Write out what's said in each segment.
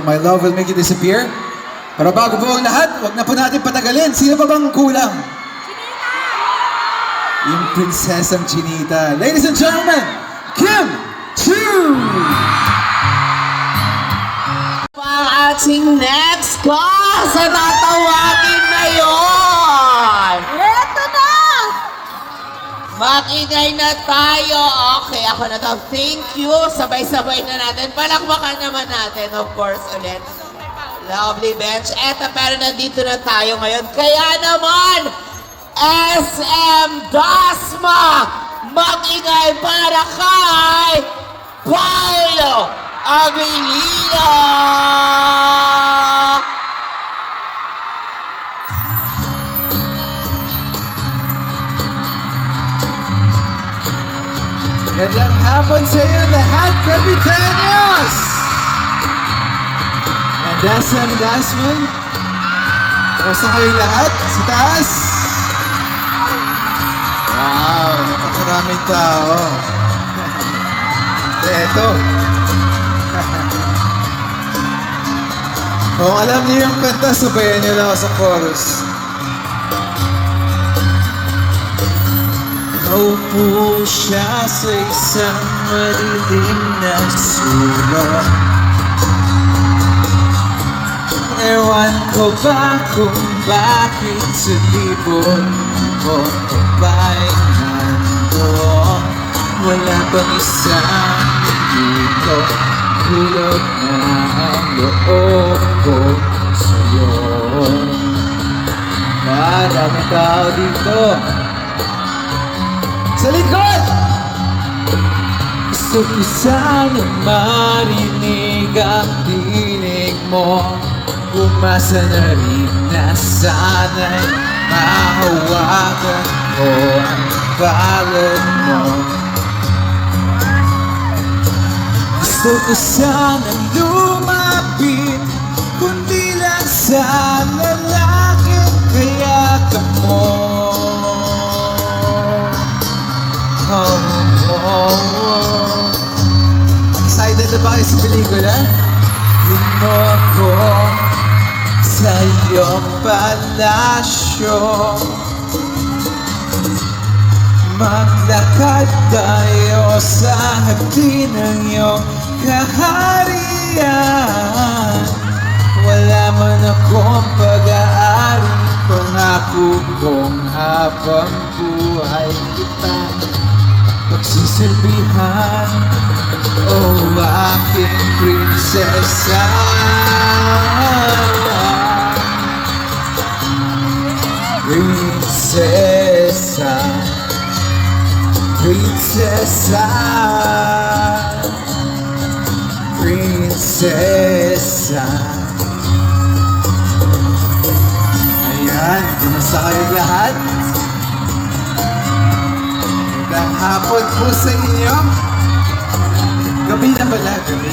My Love Will Make You Disappear. Pero bago po ang lahat, wag na po natin patagalin. Sino pa bang kulang? Yung prinsesang Chinita. Ladies and gentlemen, Kim Chu! Ang ating next cause sa tatawagin na yun! Eto na! Makingay na tayo. Okay, ako na to. Thank you. Sabay-sabay na natin. Palakpakan naman natin, of course, ulit. Lovely bench. Eto, pero nandito na tayo ngayon. Kaya naman, SM Dasma, mag-ingay para kay Paolo Abilia! Gandang hapon sa iyo lahat, Kapitenyos! And SM Dasman, kamusta kayo lahat sa taas? Wow, napakaraming tao. Eto. Kung alam niyo yung kanta, sabayan niyo lang ako sa chorus. Naupo siya sa isang madilim na sulok. Ewan ko ba kung bakit sa libot ko ba'y nandoon? Wala bang isang dito, hulog na ang loob ko sa'yo. Maraming tao dito. Sa likod! Gusto ko sana marinig ang tinig mo. Umasa na rin na sana'y mahawakan ko ang balot mo. Gusto ko sana lumapit, kundi lang sa lalaking kayakan mo. Excited na ba kayo sa pelikula? Yun mo ako sa iyong palasyo. Maglakad tayo sa hagdi ng iyong kaharian. Wala man akong pag-aari, pangako kong habang buhay kita pagsisilbihan, oh aking prinsesa. Prinsesa, prinsesa, prinsesa. Ayan, kumusta kayo lahat? Magandang hapon po sa inyo. Gabi na pala, gabi.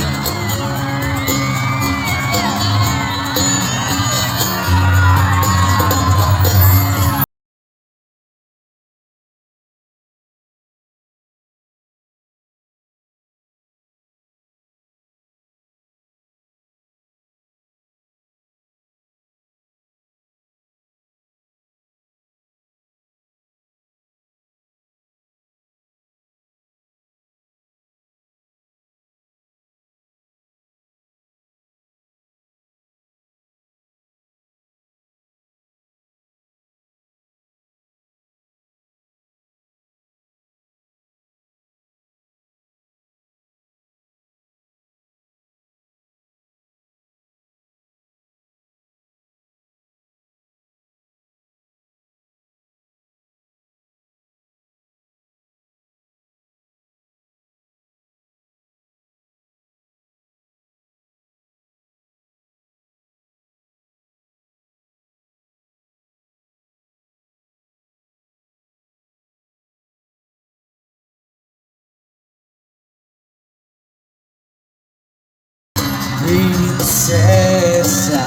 Prinsesa,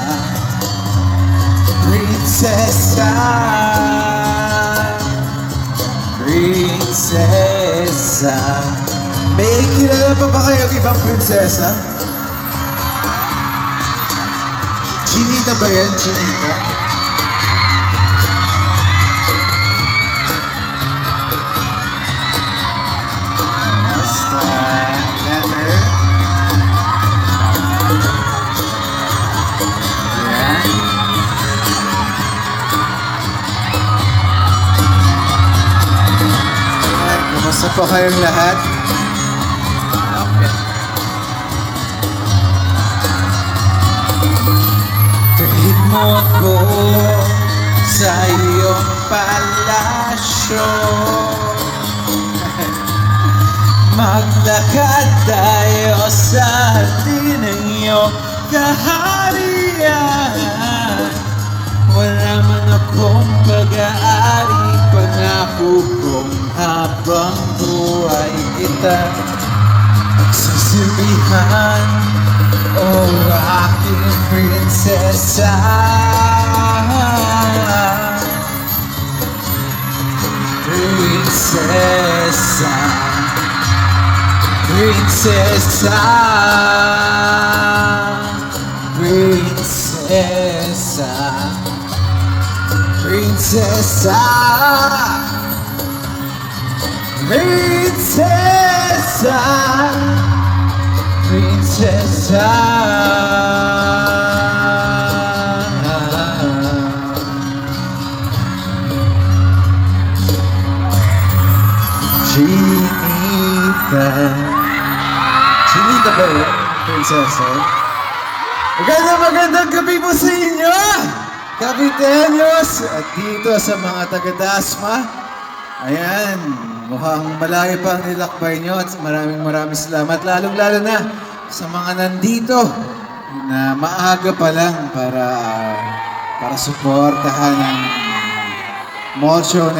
prinsesa, prinsesa. May kilala pa ba kayo ibang prinsesa? Chinita ba yan? Chinita? Basta letter. Ayan. Ayan, kumusta po kayong lahat? Okay. Kahit mo ako sa iyong palasyo, maglakad tayo sa atin ng iyong kaharian. Wala man akong pag-aari, pangako kong habang buhay kita pagsasabihan, oh aking prinsesa. Prinsesa, prinsesa, prinsesa, prinsesa, prinsesa, prinsesa. Chinita. Chinita ba yun? Prinsesa? Magandang gabi po sa inyo! Kapitenyos! At dito sa mga taga-Dasma. Ayan, mukhang malayo pa ang nilakbay nyo at maraming salamat. Lalong-lalo na sa mga nandito na maaga pa lang para suportahan ang mall show na